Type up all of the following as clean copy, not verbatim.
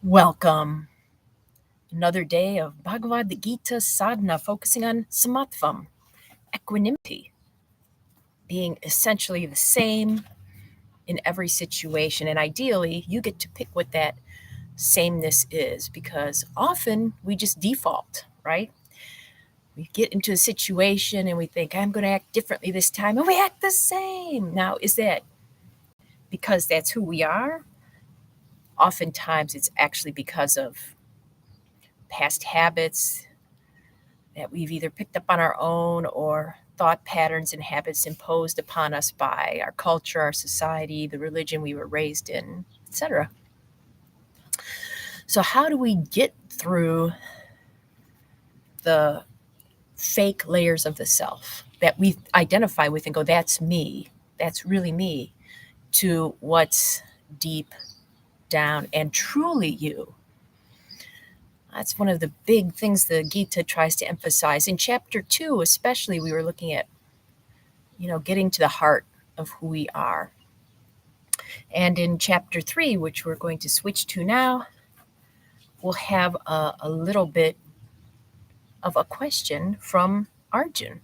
Welcome. Another day of Bhagavad Gita Sadhana focusing on Samatvam, equanimity, being essentially the same in every situation. And ideally, you get to pick what that sameness is because often we just default, right? We get into a situation and we think, I'm going to act differently this time, and we act the same. Now, is that because that's who we are? Oftentimes, it's actually because of past habits that we've either picked up on our own or thought patterns and habits imposed upon us by our culture, our society, the religion we were raised in, etc. So, how do we get through the fake layers of the self that we identify with and go, that's me, that's really me, to what's deep down and truly you? That's one of the big things the Gita tries to emphasize. In chapter 2, especially, we were looking at, getting to the heart of who we are. And in chapter 3, which we're going to switch to now, we'll have a little bit of a question from Arjun.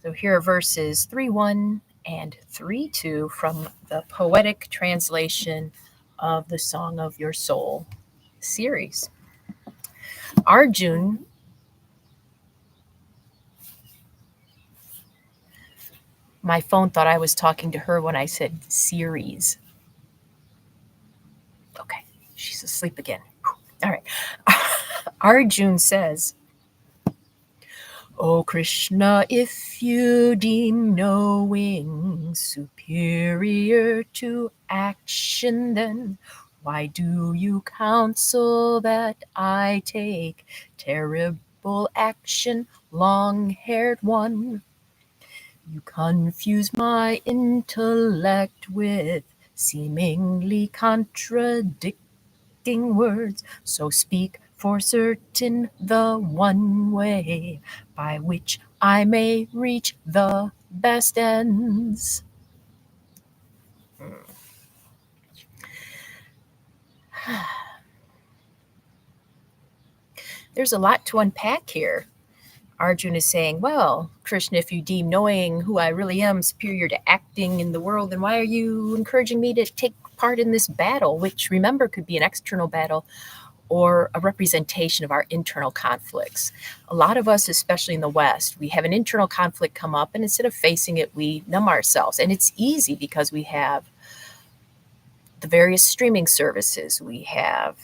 So here are verses 3:1 and 3:2 from the poetic translation of the Song of Your Soul series. Arjun, my phone thought I was talking to her when I said series. Okay, she's asleep again. All right. Arjun says, O Krishna, if you deem knowing superior to action, then why do you counsel that I take terrible action, long-haired one? You confuse my intellect with seemingly contradicting words, so speak for certain the one way by which I may reach the best ends. There's a lot to unpack here. Arjuna is saying, well, Krishna, if you deem knowing who I really am superior to acting in the world, then why are you encouraging me to take part in this battle, which, remember, could be an external battle or a representation of our internal conflicts. A lot of us, especially in the West, we have an internal conflict come up, and instead of facing it, we numb ourselves. And it's easy because we have the various streaming services, we have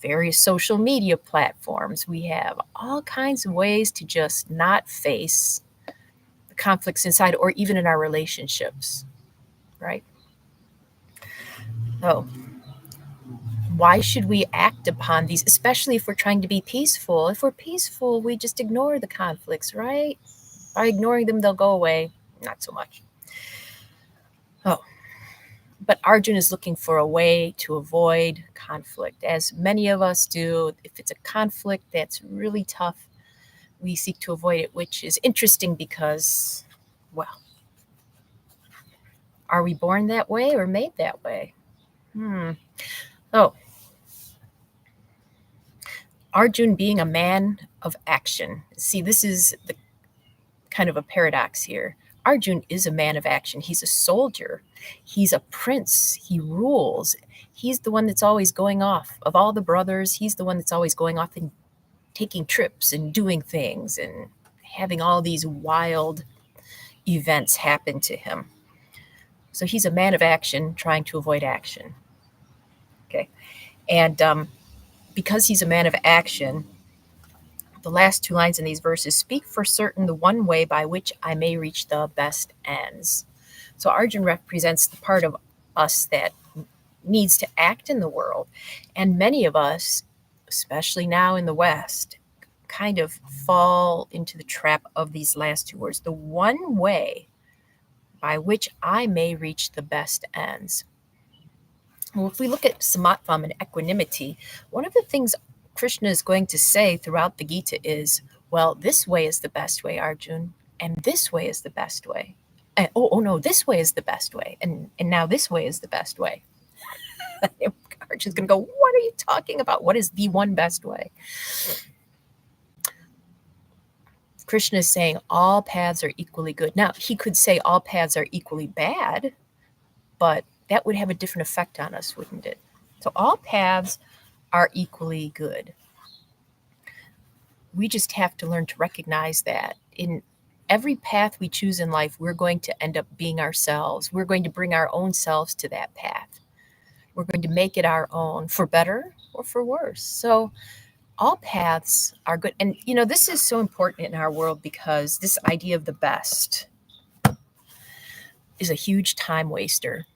various social media platforms, we have all kinds of ways to just not face the conflicts inside or even in our relationships, right? So why should we act upon these, especially if we're trying to be peaceful? If we're peaceful, we just ignore the conflicts, right? By ignoring them, they'll go away. Not so much. Oh, but Arjun is looking for a way to avoid conflict, as many of us do. If it's a conflict that's really tough, we seek to avoid it, which is interesting because, well, are we born that way or made that way? Oh, Arjun being a man of action. See, this is the kind of a paradox here. Arjun is a man of action. He's a soldier. He's a prince. He rules. He's the one that's always going off. Of all the brothers, he's the one that's always going off and taking trips and doing things and having all these wild events happen to him. So he's a man of action trying to avoid action. Okay. And because he's a man of action, the last two lines in these verses speak for certain the one way by which I may reach the best ends. So Arjun represents the part of us that needs to act in the world. And many of us, especially now in the West, kind of fall into the trap of these last two words, the one way by which I may reach the best ends. Well, if we look at Samatvam and equanimity, one of the things Krishna is going to say throughout the Gita is, well, this way is the best way, Arjun, and this way is the best way. And, oh no, this way is the best way, and now this way is the best way. Arjun's going to go, what are you talking about? What is the one best way? Krishna is saying all paths are equally good. Now, he could say all paths are equally bad, but that would have a different effect on us, wouldn't it? So all paths are equally good. We just have to learn to recognize that in every path we choose in life, we're going to end up being ourselves. We're going to bring our own selves to that path. We're going to make it our own, for better or for worse. So all paths are good. And, this is so important in our world because this idea of the best is a huge time waster.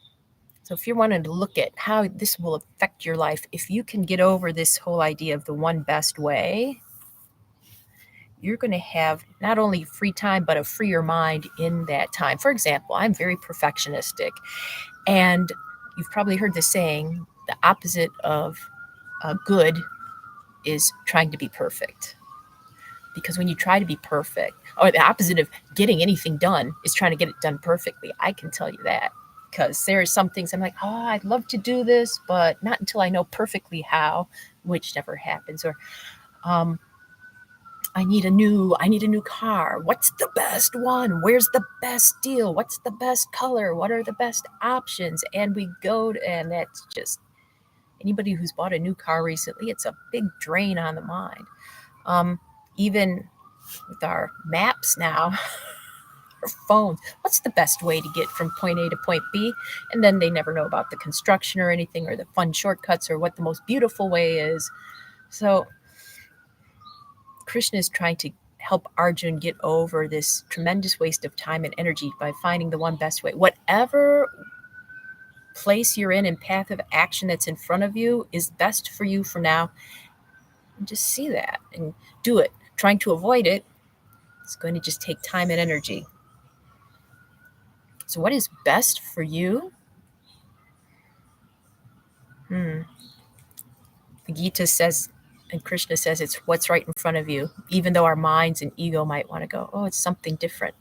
So if you're wanting to look at how this will affect your life, if you can get over this whole idea of the one best way, you're going to have not only free time, but a freer mind in that time. For example, I'm very perfectionistic. And you've probably heard the saying, the opposite of good is trying to be perfect. Because when you try to be perfect, or the opposite of getting anything done is trying to get it done perfectly. I can tell you that. Because there are some things I'm like, I'd love to do this, but not until I know perfectly how, which never happens. Or I need a new car. What's the best one? Where's the best deal? What's the best color? What are the best options? And we go to, and that's just anybody who's bought a new car recently, it's a big drain on the mind. Even with our maps now, our phones, what's the best way to get from point A to point B? And then they never know about the construction or anything, or the fun shortcuts, or what the most beautiful way is. So Krishna is trying to help Arjun get over this tremendous waste of time and energy by finding the one best way. Whatever place you're in and path of action that's in front of you is best for you for now. And just see that and do it. Trying to avoid it, it's going to just take time and energy. So what is best for you? The Gita says, and Krishna says, it's what's right in front of you, even though our minds and ego might want to go, it's something different.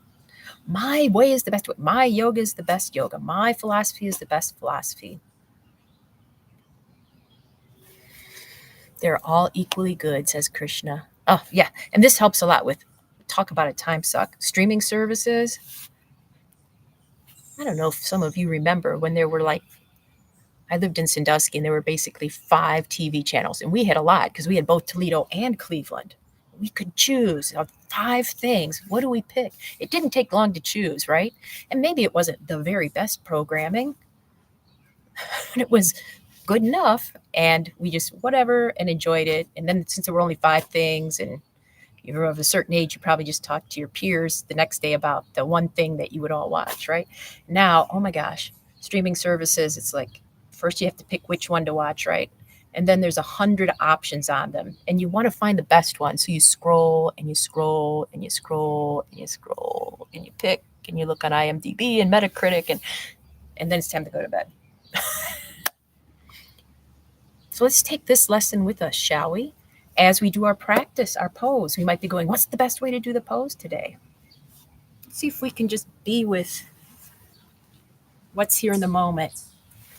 My way is the best way. My yoga is the best yoga. My philosophy is the best philosophy. They're all equally good, says Krishna. Oh, yeah. And this helps a lot with, talk about a time suck, streaming services. I don't know if some of you remember when there were I lived in Sandusky and there were basically 5 TV channels. And we had a lot because we had both Toledo and Cleveland. We could choose 5 things. What do we pick? It didn't take long to choose, right? And maybe it wasn't the very best programming, but it was good enough. And we just whatever and enjoyed it. And then since there were only 5 things and you're of a certain age, you probably just talked to your peers the next day about the one thing that you would all watch, right? Now, oh my gosh, streaming services, it's like first you have to pick which one to watch, right? And then there's 100 options on them. And you want to find the best one. So you scroll and you scroll and you scroll and you scroll and you pick and you look on IMDb and Metacritic and then it's time to go to bed. So let's take this lesson with us, shall we? As we do our practice, our pose, we might be going, what's the best way to do the pose today? Let's see if we can just be with what's here in the moment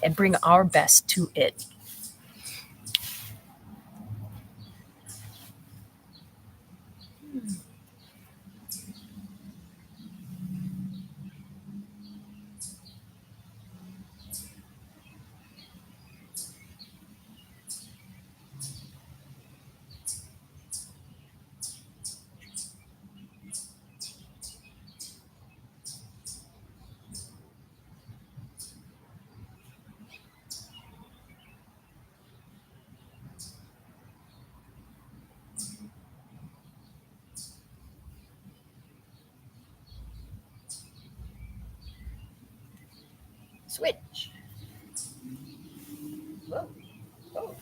and bring our best to it. Switch. Whoa. Whoa.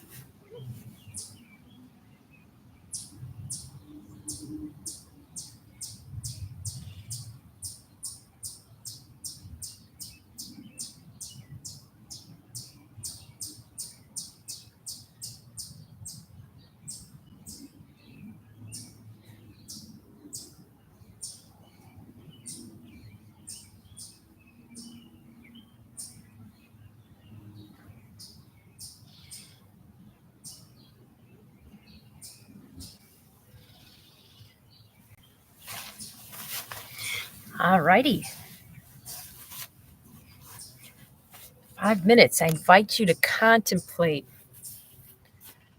All righty. 5 minutes. I invite you to contemplate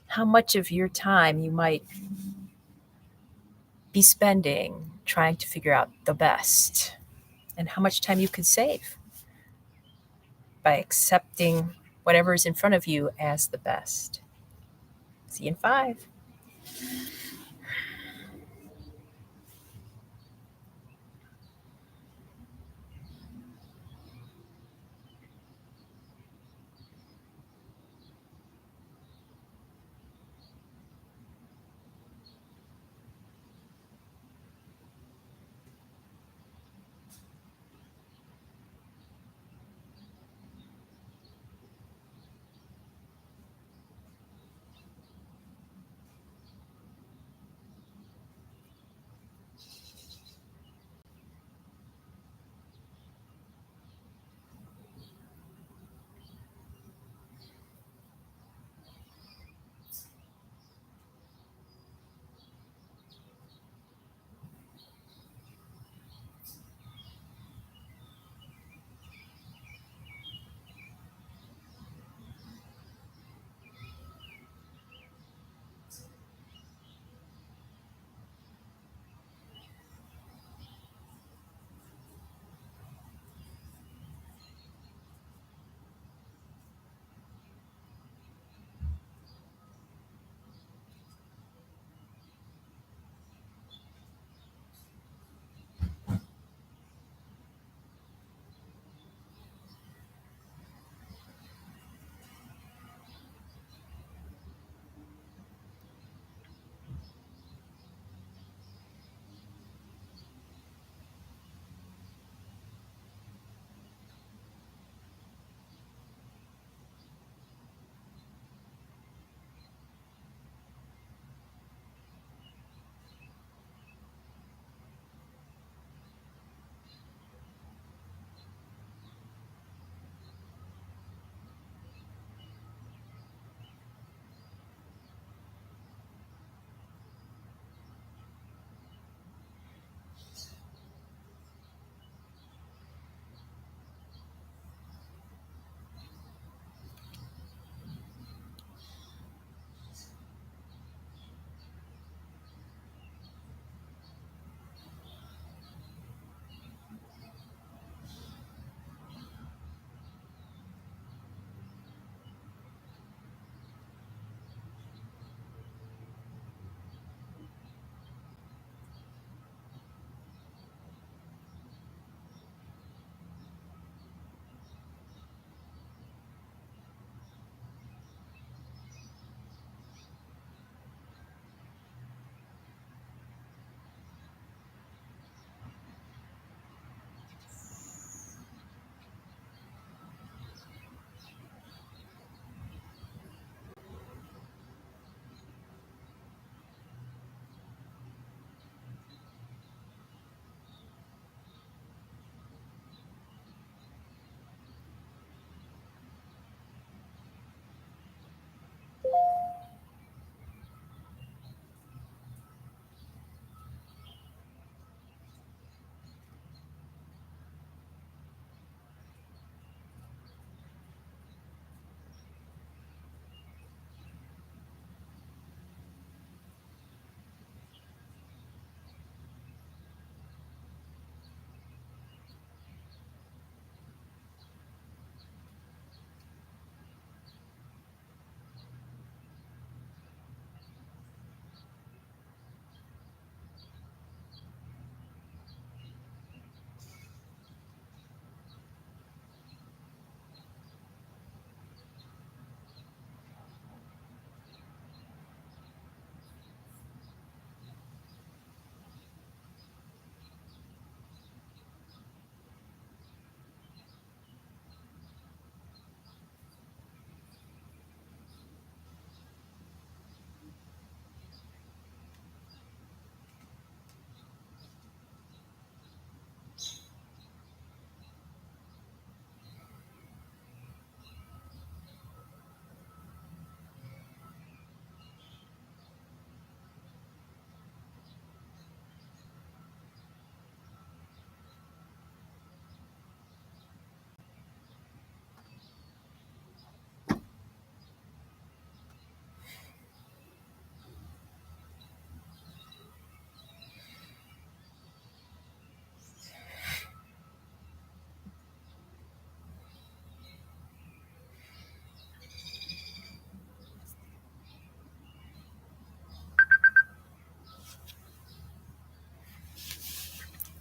how much of your time you might be spending trying to figure out the best, and how much time you could save by accepting whatever is in front of you as the best. See you in 5.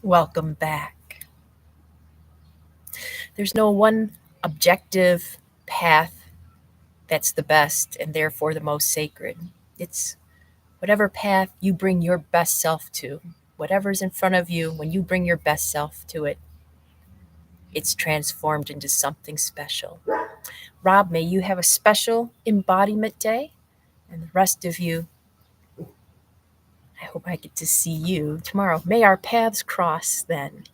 Welcome back. There's no one objective path that's the best and therefore the most sacred. It's whatever path you bring your best self to, whatever's in front of you, when you bring your best self to it, it's transformed into something special. Rob, may you have a special embodiment day, and the rest of you, I hope I get to see you tomorrow. May our paths cross then.